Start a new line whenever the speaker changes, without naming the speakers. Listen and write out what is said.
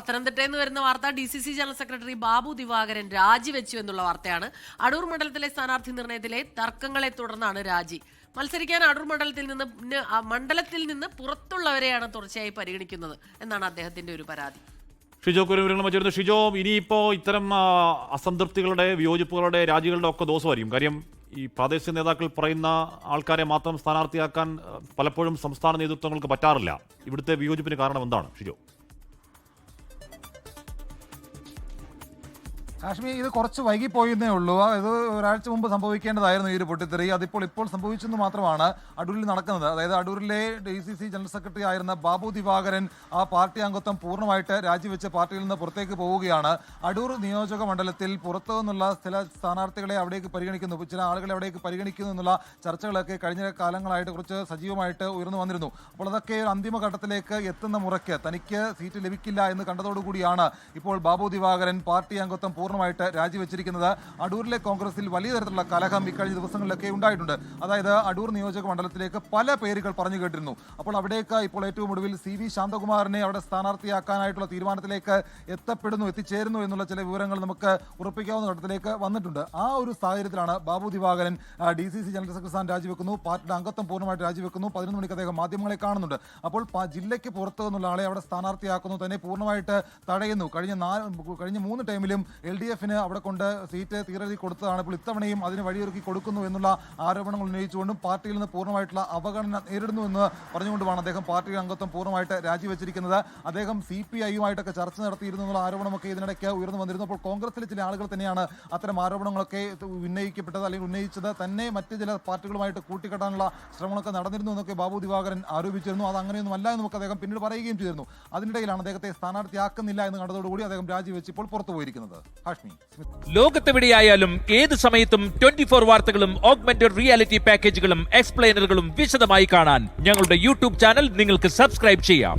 പത്തനംതിട്ടയിൽ നിന്ന് വരുന്ന വാർത്ത DCC general secretary Babu Divakaran രാജിവെച്ചു എന്നുള്ള വാർത്തയാണ്. അടൂർ മണ്ഡലത്തിലെ സ്ഥാനാർത്ഥി നിർണയത്തിലെ തർക്കങ്ങളെ തുടർന്നാണ് രാജി. മത്സരിക്കാൻ അടൂർ മണ്ഡലത്തിൽ നിന്ന് പുറത്തുള്ളവരെയാണ് തുടർച്ചയായി പരിഗണിക്കുന്നത് എന്നാണ് അദ്ദേഹത്തിന്റെ ഒരു പരാതി.
ഷിജോ കുരുവിരങ്ങൾ വെച്ചിരുന്നു. ഷിജോ, ഇനിയിപ്പോൾ ഇത്തരം അസംതൃപ്തികളുടെ, വിയോജിപ്പുകളുടെ, രാജികളുടെ ഒക്കെ ദോഷമായിരിക്കും. കാര്യം ഈ പ്രാദേശിക നേതാക്കൾ പറയുന്ന ആൾക്കാരെ മാത്രം സ്ഥാനാർത്ഥിയാക്കാൻ പലപ്പോഴും സംസ്ഥാന നേതൃത്വങ്ങൾക്ക് പറ്റാറില്ല. ഇവിടുത്തെ വിയോജിപ്പിന് കാരണം എന്താണ് ഷിജോ?
കാശ്മീർ ഇത് കുറച്ച് വൈകിപ്പോയെന്നേ ഉള്ളൂ. ഇത് ഒരാഴ്ച മുമ്പ് സംഭവിക്കേണ്ടതായിരുന്നു ഈ ഒരു പൊട്ടിത്തെറി. ഇപ്പോൾ സംഭവിച്ചെന്ന് മാത്രമാണ് അടൂരിൽ നടക്കുന്നത്. അതായത് അടൂരിലെ DCC ജനറൽ സെക്രട്ടറി ആയിരുന്ന ബാബു ദിവാകരൻ ആ പാർട്ടി അംഗത്വം പൂർണ്ണമായിട്ട് രാജിവെച്ച് പാർട്ടിയിൽ നിന്ന് പുറത്തേക്ക് പോവുകയാണ്. അടൂർ നിയോജക മണ്ഡലത്തിൽ പുറത്തു നിന്നുള്ള ചില സ്ഥാനാർത്ഥികളെ അവിടേക്ക് പരിഗണിക്കുന്നു, ചില ആളുകളെ അവിടേക്ക് പരിഗണിക്കുന്നു എന്നുള്ള ചർച്ചകളൊക്കെ കഴിഞ്ഞ കാലങ്ങളായിട്ട് കുറച്ച് സജീവമായിട്ട് ഉയർന്നു വന്നിരുന്നു. അപ്പോൾ അതൊക്കെ ഒരു അന്തിമഘട്ടത്തിലേക്ക് എത്തുന്ന മുറയ്ക്ക് തനിക്ക് സീറ്റ് ലഭിക്കില്ല എന്ന് കണ്ടതോടുകൂടിയാണ് ഇപ്പോൾ ബാബു ദിവാകരൻ പാർട്ടി അംഗത്വം പൂർണ്ണമായിട്ട് രാജിവെച്ചിരിക്കുന്നത്. അടൂരിലെ കോൺഗ്രസിൽ വലിയ തരത്തിലുള്ള കലഹം ഇക്കഴിഞ്ഞ ദിവസങ്ങളിലൊക്കെ ഉണ്ടായിട്ടുണ്ട്. അതായത് അടൂർ നിയോജക മണ്ഡലത്തിലേക്ക് പല പേരുകൾ പറഞ്ഞു കേട്ടിരുന്നു. അപ്പോൾ അവിടേക്ക് ഇപ്പോൾ ഏറ്റവും ഒടുവിൽ CV ശാന്തകുമാറിനെ അവിടെ സ്ഥാനാർത്ഥിയാക്കാനായിട്ടുള്ള തീരുമാനത്തിലേക്ക് എത്തിച്ചേരുന്നു എന്നുള്ള ചില വിവരങ്ങൾ നമുക്ക് ഉറപ്പിക്കാവുന്ന ഘട്ടത്തിലേക്ക് വന്നിട്ടുണ്ട്. ആ ഒരു സാഹചര്യത്തിലാണ് Babu Divakaran DCC general secretary സ്ഥാനം രാജിവെക്കുന്നു, പാർട്ടിയുടെ അംഗത്വം പൂർണ്ണമായിട്ട് രാജിവെക്കുന്നു. 11 മണിക്ക് അദ്ദേഹം മാധ്യമങ്ങളെ കാണുന്നുണ്ട്. അപ്പോൾ ജില്ലയ്ക്ക് പുറത്തു നിന്നുള്ള ആളെ അവിടെ സ്ഥാനാർത്ഥിയാക്കുന്നു, തന്നെ പൂർണ്ണമായിട്ട് തടയുന്നു. കഴിഞ്ഞ 3 ടൈമിലും LDF-ന് അവിടെ കൊണ്ട് സീറ്റ് തീരെഴുതി കൊടുത്തതാണ്. ഇപ്പോൾ ഇത്തവണയും അതിന് വഴിയൊരുക്കി കൊടുക്കുന്നു എന്നുള്ള ആരോപണങ്ങൾ ഉന്നയിച്ചുകൊണ്ടും പാർട്ടിയിൽ നിന്ന് പൂർണ്ണമായിട്ടുള്ള അവഗണന നേരിടുന്നു എന്ന് പറഞ്ഞുകൊണ്ടുമാണ് അദ്ദേഹം പാർട്ടിയുടെ അംഗത്വം പൂർണ്ണമായിട്ട് രാജിവെച്ചിരിക്കുന്നത്. അദ്ദേഹം CPI-യുമായിട്ടൊക്കെ ചർച്ച നടത്തിയിരുന്നു എന്നുള്ള ആരോപണമൊക്കെ ഇതിനിടയ്ക്ക് ഉയർന്നു വന്നിരുന്നു. അപ്പോൾ കോൺഗ്രസിലെ ചില ആളുകൾ തന്നെയാണ് അത്തരം ആരോപണങ്ങളൊക്കെ ഉന്നയിക്കപ്പെട്ടത് അല്ലെങ്കിൽ ഉന്നയിച്ചത്. തന്നെ മറ്റ് ചില പാർട്ടികളുമായിട്ട് കൂട്ടിക്കെട്ടാനുള്ള ശ്രമങ്ങളൊക്കെ നടന്നിരുന്നു എന്നൊക്കെ ബാബു ദിവാകരൻ ആരോപിച്ചിരുന്നു. അത് അങ്ങനെയൊന്നും അല്ല എന്ന് നമുക്ക് അദ്ദേഹം പിന്നീട് പറയുകയും ചെയ്തിരുന്നു. അതിനിടയിലാണ് അദ്ദേഹത്തെ സ്ഥാനാർത്ഥിയാക്കുന്നില്ല എന്ന് കണ്ടതോടുകൂടി അദ്ദേഹം രാജിവെച്ച് ഇപ്പോൾ പുറത്തു പോയിരിക്കുന്നത്.
ലോകത്തെവിടെയായാലും ഏത് സമയത്തും 24 വാർത്തകളും ഓഗ്മെന്റഡ് റിയാലിറ്റി പാക്കേജുകളും എക്സ്പ്ലെയിനറുകളും വിശദമായി കാണാൻ ഞങ്ങളുടെ YouTube ചാനൽ നിങ്ങൾക്ക് സബ്സ്ക്രൈബ് ചെയ്യാം.